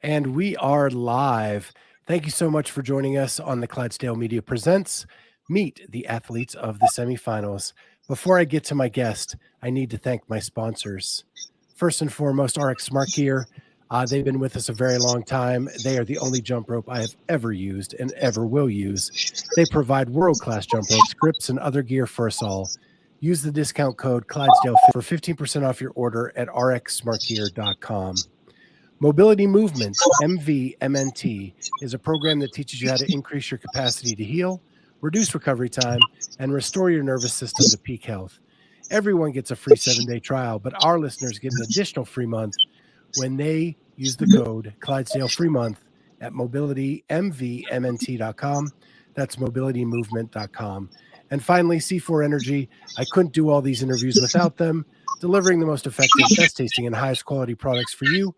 And we are live. Thank you so much for joining us on the Clydesdale Media Presents Meet the Athletes of the Semifinals. Before I get to my guest, I need to thank my sponsors. First and foremost, RX Smart Gear. They've been with us a very long time. They are the only jump rope I have ever used and ever will use. They provide world-class jump ropes, grips, and other gear for us all. Use the discount code Clydesdale for 15% off your order at rxsmartgear.com. Mobility Movement, MVMNT, is a program that teaches you how to increase your capacity to heal, reduce recovery time, and restore your nervous system to peak health. Everyone gets a free 7-day trial, but our listeners get an additional free month when they use the code Clydesdale free month at mobilitymvmnt.com. That's mobilitymovement.com. And finally, C4 Energy. I couldn't do all these interviews without them, delivering the most effective, best tasting, and highest quality products for you.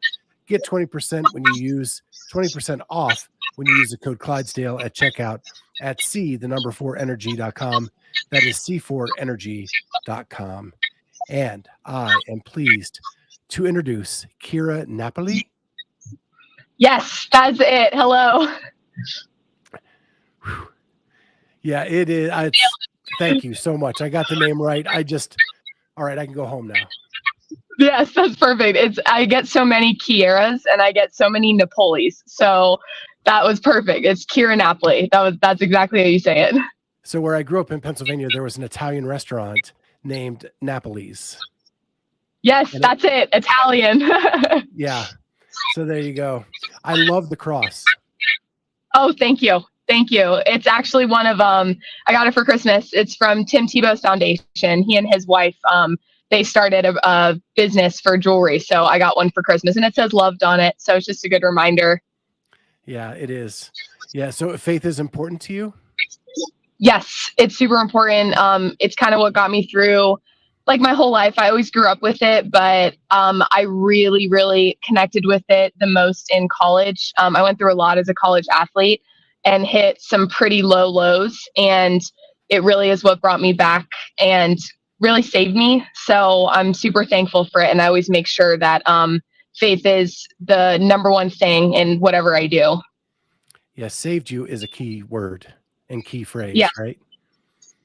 Get 20% off when you use the code Clydesdale at checkout at C4energy.com. That is C4energy.com. And I am pleased to introduce Keara Napoli. Yes, that's it. Hello. Whew. Yeah, it is. Thank you so much. I got the name right. All right, I can go home now. Yes, that's perfect. I get so many Kearas and I get so many Napolis. So that was perfect. It's Keara Napoli. That's exactly how you say it. So where I grew up in Pennsylvania, there was an Italian restaurant named Napoli's. Yes, and that's it. Italian. Yeah. So there you go. I love the cross. Oh, thank you. Thank you. It's actually one of I got it for Christmas. It's from Tim Tebow's foundation. He and his wife they started a business for jewelry. So I got one for Christmas and it says loved on it. So it's just a good reminder. Yeah, it is. Yeah. So faith is important to you? Yes, it's super important. It's kind of what got me through like my whole life. I always grew up with it, but I really, really connected with it the most in college. I went through a lot as a college athlete and hit some pretty low lows. And it really is what brought me back and really saved me. So I'm super thankful for it. And I always make sure that faith is the number one thing in whatever I do. Yeah, saved you is a key word and key phrase, yeah. Right?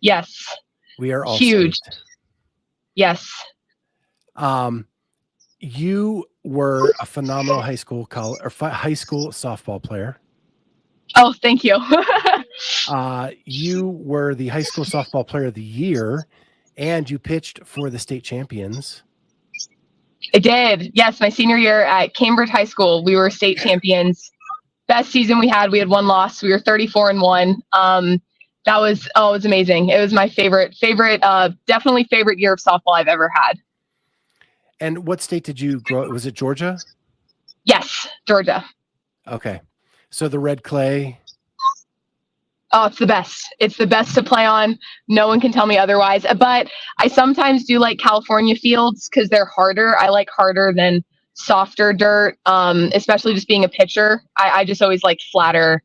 Yes. We are all huge. Saved. Yes. You were a phenomenal high school softball player. Oh, thank you. You were the high school softball player of the year, and you pitched for the state champions. I did. Yes, my senior year at Cambridge High School, we were state champions. Best season we had. We had one loss. We were 34-1. That was it was amazing. It was my favorite, definitely favorite year of softball I've ever had. And what state did you grow? Was it Georgia? Yes, Georgia. Okay. So the red clay. Oh, it's the best. It's the best to play on. No one can tell me otherwise. But I sometimes do like California fields because they're harder. I like harder than softer dirt, especially just being a pitcher. I just always like flatter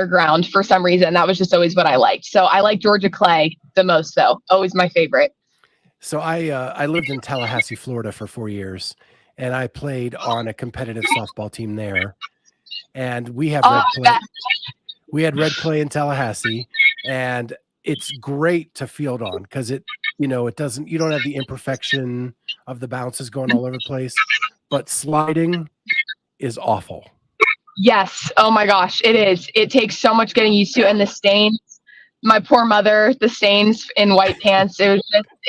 ground for some reason. That was just always what I liked. So I like Georgia clay the most, though. Always my favorite. So I lived in Tallahassee, Florida for 4 years, and I played on a competitive softball team there. And we have red clay. We had red clay in Tallahassee, and it's great to field on because it doesn't, you don't have the imperfection of the bounces going all over the place, but sliding is awful. Yes. Oh my gosh, it is. It takes so much getting used to, and the stains. My poor mother, the stains in white pants. It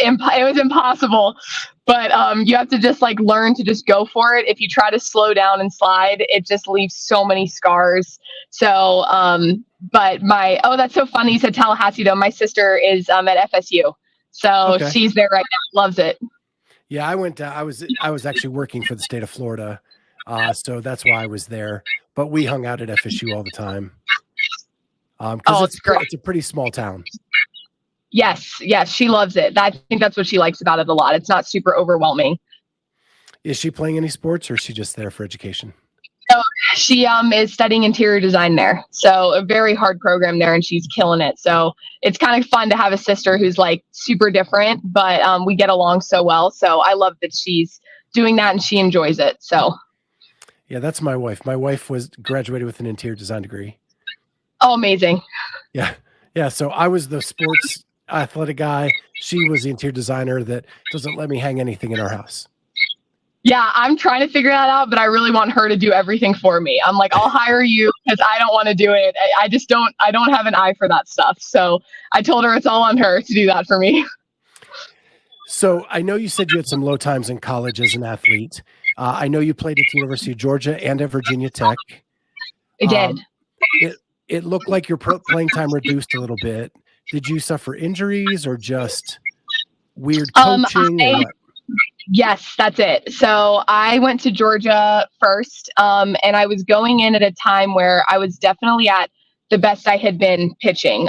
was impossible. But you have to just like learn to just go for it. If you try to slow down and slide, it just leaves so many scars. So, but that's so funny. You said Tallahassee though. My sister is at FSU, so okay. She's there right now. Loves it. Yeah, I went. I was actually working for the state of Florida, so that's why I was there. But we hung out at FSU all the time. Because it's a pretty small town. Yes, she loves it. I think that's what she likes about it a lot. It's not super overwhelming. Is she playing any sports, or is she just there for education? So she is studying interior design there. So a very hard program there, and she's killing it. So it's kind of fun to have a sister who's like super different, but we get along so well. So I love that she's doing that and she enjoys it. So Yeah, that's my wife. My wife was graduated with an interior design degree. Oh, amazing. Yeah. Yeah. So I was the sports athletic guy. She was the interior designer that doesn't let me hang anything in our house. Yeah, I'm trying to figure that out, but I really want her to do everything for me. I'm like, I'll hire you because I don't want to do it. I just I don't have an eye for that stuff. So I told her it's all on her to do that for me. So I know you said you had some low times in college as an athlete. I know you played at the University of Georgia and at Virginia Tech. I did. It looked like your playing time reduced a little bit. Did you suffer injuries or just weird coaching or what? Yes, that's it. So I went to Georgia first, and I was going in at a time where I was definitely at the best I had been pitching.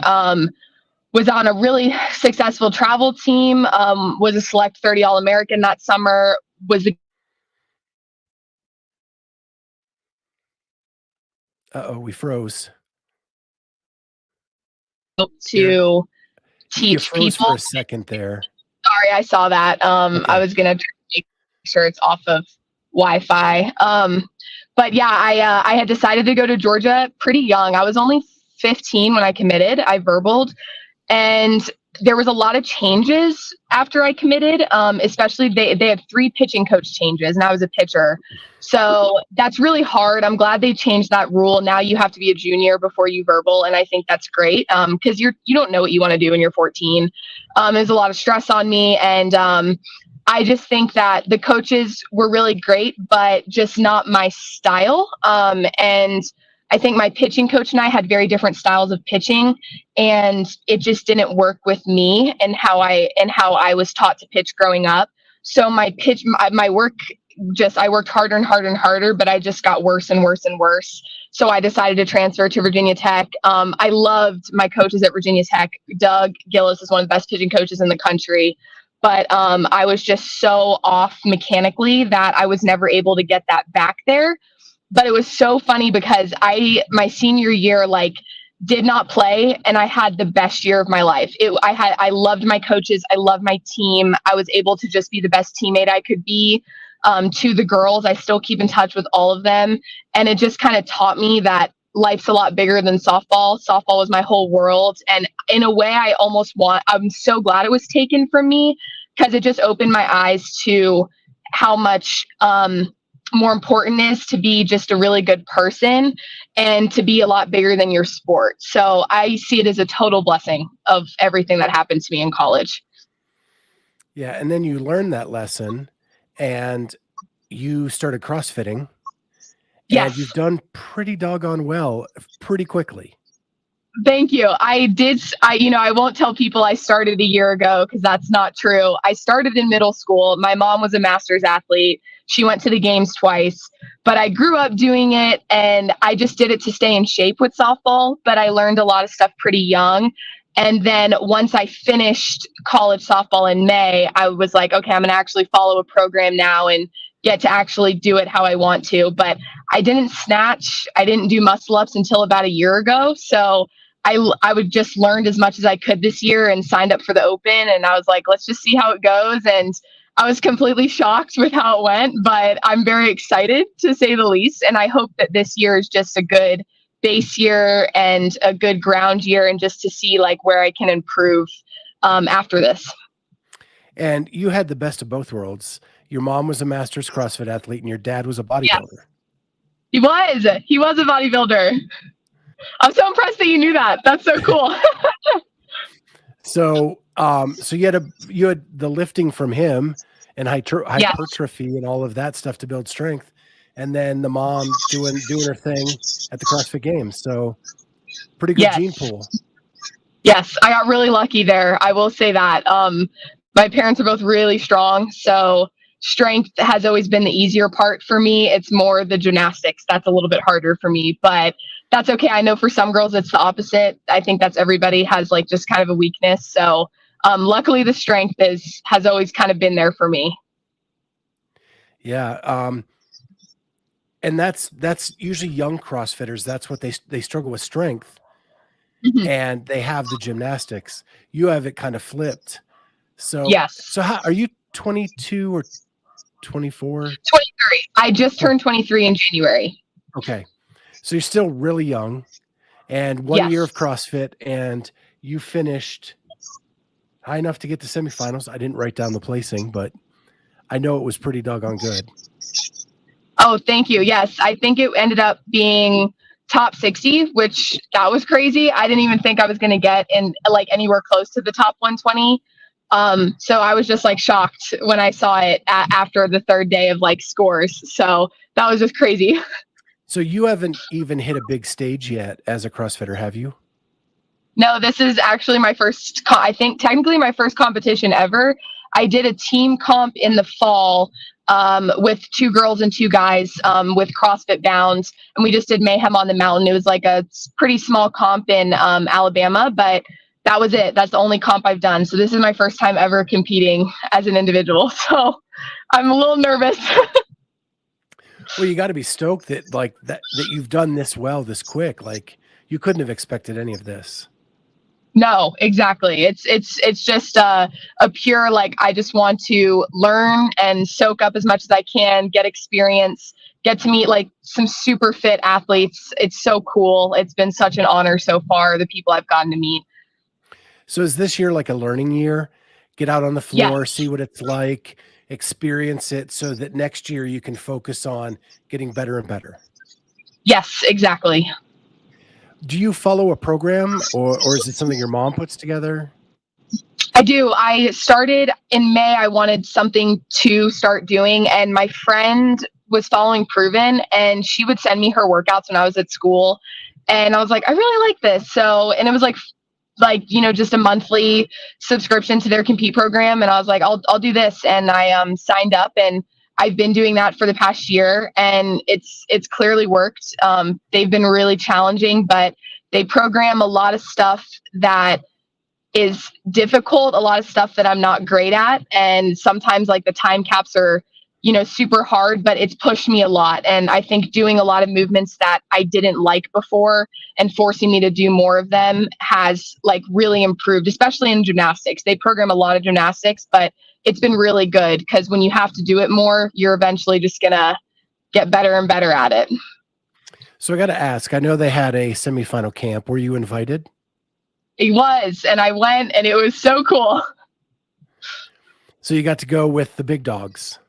Was on a really successful travel team, was a select 30 All-American that summer, was the Uh-oh, we froze. to You teach froze people. for a second there. Sorry, I saw that. Okay. I was going to make sure it's off of Wi-Fi. But yeah, I had decided to go to Georgia pretty young. I was only 15 when I committed. I verbaled, and there was a lot of changes after I committed. Especially they had 3 pitching coach changes, and I was a pitcher, so that's really hard. I'm glad they changed that rule. Now you have to be a junior before you verbal, and I think that's great because you don't know what you want to do when you're 14. There's a lot of stress on me, and I just think that the coaches were really great, but just not my style. And I think my pitching coach and I had very different styles of pitching, and it just didn't work with me and how I was taught to pitch growing up. So my work, I worked harder and harder and harder, but I just got worse and worse and worse. So I decided to transfer to Virginia Tech. I loved my coaches at Virginia Tech. Doug Gillis is one of the best pitching coaches in the country. But I was just so off mechanically that I was never able to get that back there. But it was so funny because my senior year, like, did not play, and I had the best year of my life. I loved my coaches. I loved my team. I was able to just be the best teammate I could be to the girls. I still keep in touch with all of them. And it just kind of taught me that life's a lot bigger than softball. Softball was my whole world. And in a way, I'm so glad it was taken from me because it just opened my eyes to how much more important it is to be just a really good person and to be a lot bigger than your sport. So I see it as a total blessing of everything that happened to me in college. Yeah. And then you learned that lesson and you started CrossFitting. Yes. And you've done pretty doggone well pretty quickly. Thank you. I won't tell people I started a year ago because that's not true. I started in middle school. My mom was a master's athlete. She went to the games twice, but I grew up doing it and I just did it to stay in shape with softball. But I learned a lot of stuff pretty young. And then once I finished college softball in May, I was like, okay, I'm going to actually follow a program now and get to actually do it how I want to. But I didn't snatch. I didn't do muscle ups until about a year ago. So I would just learned as much as I could this year and signed up for the open. And I was like, let's just see how it goes. And I was completely shocked with how it went, but I'm very excited to say the least. And I hope that this year is just a good base year and a good ground year and just to see like where I can improve after this. And you had the best of both worlds. Your mom was a master's CrossFit athlete and your dad was a bodybuilder. Yeah. He was a bodybuilder. I'm so impressed that you knew that. That's so cool. So you had the lifting from him and hypertrophy and all of that stuff to build strength, and then the mom doing her thing at the CrossFit Games. So pretty good gene pool. Yes, I got really lucky there. I will say that. My parents are both really strong, so strength has always been the easier part for me. It's more the gymnastics that's a little bit harder for me, but that's okay. I know for some girls it's the opposite. I think that's everybody has like just kind of a weakness. So luckily the strength has always kind of been there for me. Yeah. And that's usually young CrossFitters. That's what they struggle with strength. Mm-hmm. And they have the gymnastics. You have it kind of flipped. So yes. So how are you 22 or 24? I just turned 23 in January. Okay. So you're still really young, and 1 year of CrossFit, and you finished high enough to get to semifinals. I didn't write down the placing, but I know it was pretty doggone good. Oh, thank you. Yes, I think it ended up being top 60, which that was crazy. I didn't even think I was going to get in like anywhere close to the top 120. So I was just like shocked when I saw it after the third day of like scores. So that was just crazy. So you haven't even hit a big stage yet as a CrossFitter, have you? No, this is actually my first, I think technically my first competition ever. I did a team comp in the fall with 2 girls and 2 guys with CrossFit Bounds. And we just did Mayhem on the Mountain. It was like a pretty small comp in Alabama, but that was it. That's the only comp I've done. So this is my first time ever competing as an individual. So I'm a little nervous. Well, you got to be stoked that that you've done this well, this quick. Like you couldn't have expected any of this. No, exactly. It's just a pure, like, I just want to learn and soak up as much as I can, get experience, get to meet like some super fit athletes. It's so cool. It's been such an honor so far, the people I've gotten to meet. So is this year like a learning year? Get out on the floor, see what it's like, experience it so that next year you can focus on getting better and better. Yes, exactly. Do you follow a program or is it something your mom puts together? I do. I started in May. I wanted something to start doing, and my friend was following Proven, and she would send me her workouts when I was at school. And I was like, I really like this. So, and it was like, just a monthly subscription to their compete program. And I was like, I'll do this. And I signed up, and I've been doing that for the past year, and it's clearly worked. They've been really challenging, but they program a lot of stuff that is difficult, a lot of stuff that I'm not great at. And sometimes like the time caps are, super hard, but it's pushed me a lot. And I think doing a lot of movements that I didn't like before and forcing me to do more of them has like really improved, especially in gymnastics. They program a lot of gymnastics, but it's been really good because when you have to do it more, you're eventually just going to get better and better at it. So I got to ask, I know they had a semifinal camp. Were you invited? It was, and I went, and it was so cool. So you got to go with the big dogs.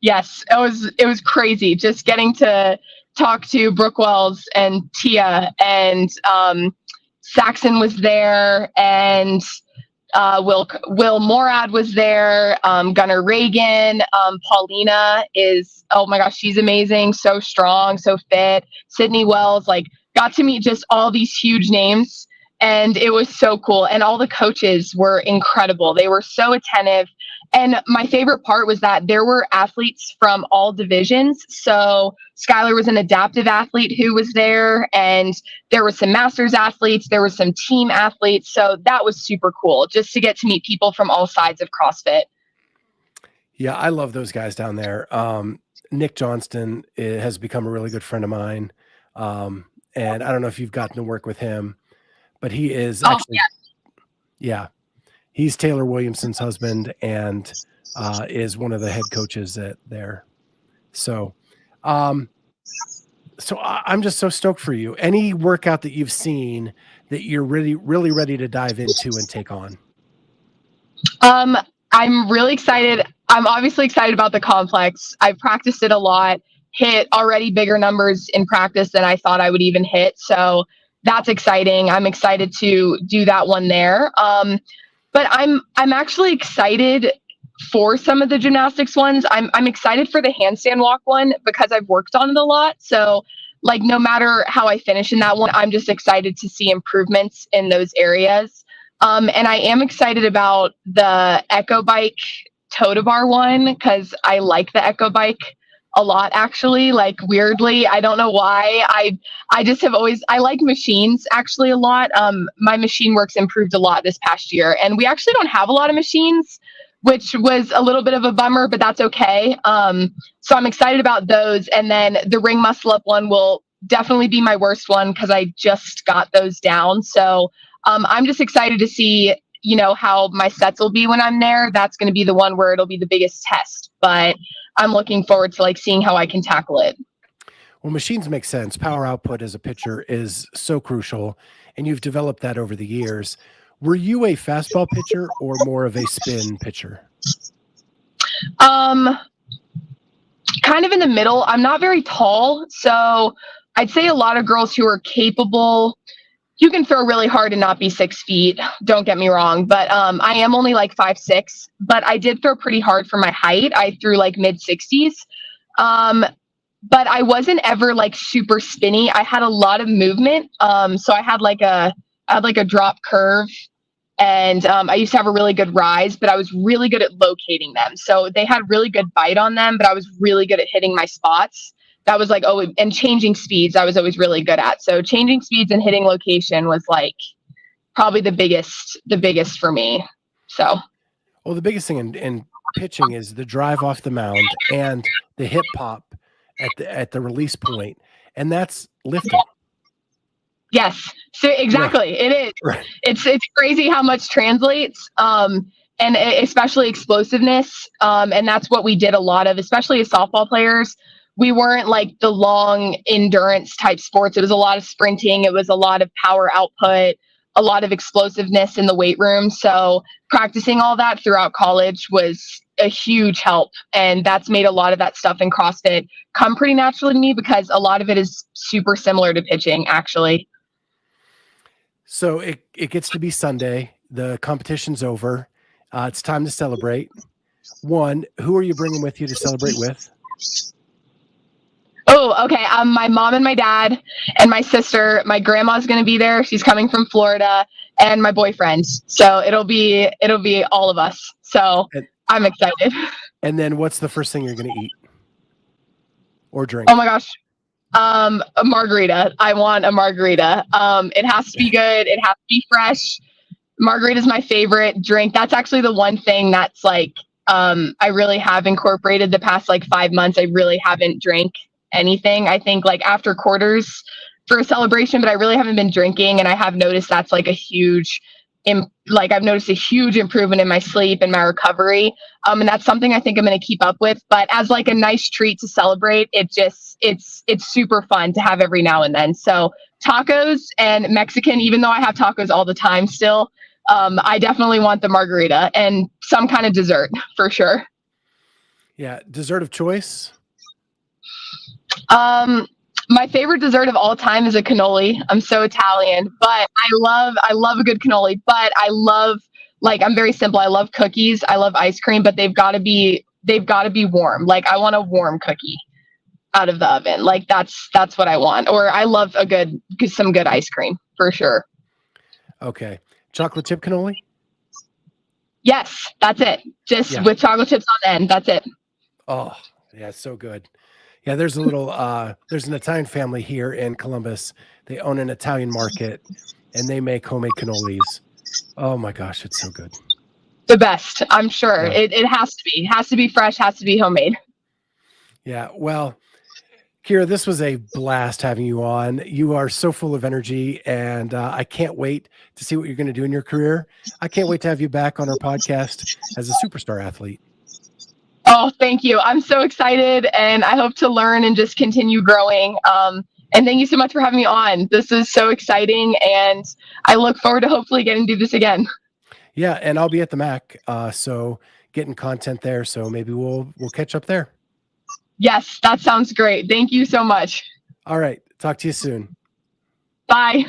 Yes, it was crazy just getting to talk to Brooke Wells and Tia, and Saxon was there, and Will Morad was there, Gunnar Reagan, Paulina is, oh my gosh, she's amazing, so strong, so fit. Sydney Wells, like, got to meet just all these huge names, and it was so cool. And all the coaches were incredible. They were so attentive. And my favorite part was that there were athletes from all divisions. So Skylar was an adaptive athlete who was there, and there were some masters athletes, there were some team athletes. So that was super cool just to get to meet people from all sides of CrossFit. Yeah, I love those guys down there. Nick Johnston has become a really good friend of mine. And I don't know if you've gotten to work with him, but he is actually, yeah, he's Taylor Williamson's husband and is one of the head coaches there. So, I'm just so stoked for you. Any workout that you've seen that you're really, really ready to dive into and take on? I'm really excited. I'm obviously excited about the complex. I've practiced it a lot, hit already bigger numbers in practice than I thought I would even hit. So that's exciting. I'm excited to do that one there. But I'm actually excited for some of the gymnastics ones. I'm excited for the handstand walk one because I've worked on it a lot. So like no matter how I finish in that one, I'm just excited to see improvements in those areas. And I am excited about the Echo Bike Toda Bar one because I like the Echo Bike a lot, actually. Like weirdly, I don't know why. I just have always, I like machines actually a lot. My machine work's improved a lot this past year, and we actually don't have a lot of machines, which was a little bit of a bummer, but that's okay. So I'm excited about those. And then the ring muscle up one will definitely be my worst one because I just got those down. So I'm just excited to see, how my sets will be when I'm there. That's going to be the one where it'll be the biggest test. But I'm looking forward to like seeing how I can tackle it. Well, machines make sense. Power output as a pitcher is so crucial, and you've developed that over the years. Were you a fastball pitcher or more of a spin pitcher? Um, Kind of in the middle. I'm not very tall, so I'd say a lot of girls who are capable, you can throw really hard and not be 6 feet. Don't get me wrong, but I am only like 5'6", but I did throw pretty hard for my height. I threw like mid-60s. But I wasn't ever like super spinny. I had a lot of movement. So I had like a drop curve, and I used to have a really good rise, but I was really good at locating them. So they had really good bite on them, but I was really good at hitting my spots. That was like, oh, and changing speeds, I was always really good at. So changing speeds and hitting location was like probably the biggest for me. So, well, the biggest thing in pitching is the drive off the mound and the hip pop at the release point, and that's lifting. Yes, so exactly, yeah. It is. Right. It's crazy how much translates, and especially explosiveness. And that's what we did a lot of, especially as softball players. We weren't like the long endurance type sports. It was a lot of sprinting. It was a lot of power output, a lot of explosiveness in the weight room. So practicing all that throughout college was a huge help. And that's made a lot of that stuff in CrossFit come pretty naturally to me, because a lot of it is super similar to pitching, actually. So it gets to be Sunday. The competition's over. It's time to celebrate. One, who are you bringing with you to celebrate with? Oh, okay. My mom and my dad and my sister. My grandma's going to be there. She's coming from Florida, and my boyfriend. So it'll be all of us. So I'm excited. And then what's the first thing you're going to eat or drink? Oh my gosh. A margarita. I want a margarita. It has to be good. It has to be fresh. Margarita is my favorite drink. That's actually the one thing that's like, I really have incorporated the past like 5 months. I really haven't drank anything. I think like after quarters for a celebration, but I really haven't been drinking. And I have noticed that's like a huge, I've noticed a huge improvement in my sleep and my recovery. And that's something I think I'm going to keep up with. But as like a nice treat to celebrate, it's super fun to have every now and then. So tacos and Mexican, even though I have tacos all the time still, I definitely want the margarita and some kind of dessert for sure. Yeah. Dessert of choice? My favorite dessert of all time is a cannoli. I'm so Italian, but I love a good cannoli, but I love, like, I'm very simple. I love cookies. I love ice cream, but they've got to be warm. Like, I want a warm cookie out of the oven. Like that's what I want. Or I love some good ice cream for sure. Okay. Chocolate chip cannoli? Yes, that's it. Just with chocolate chips on the end. That's it. Oh, yeah, it's so good. Yeah, there's a little there's an Italian family here in Columbus. They own an Italian market and they make homemade cannolis. Oh my gosh, it's so good. The best, I'm sure. Yeah. It has to be. It has to be fresh, has to be homemade. Yeah, well, Keara, this was a blast having you on. You are so full of energy, and I can't wait to see what you're going to do in your career. I can't wait to have you back on our podcast as a superstar athlete. Oh, thank you. I'm so excited, and I hope to learn and just continue growing. And thank you so much for having me on. This is so exciting, and I look forward to hopefully getting to do this again. Yeah, and I'll be at the MAC, so getting content there. So maybe we'll catch up there. Yes, that sounds great. Thank you so much. All right. Talk to you soon. Bye.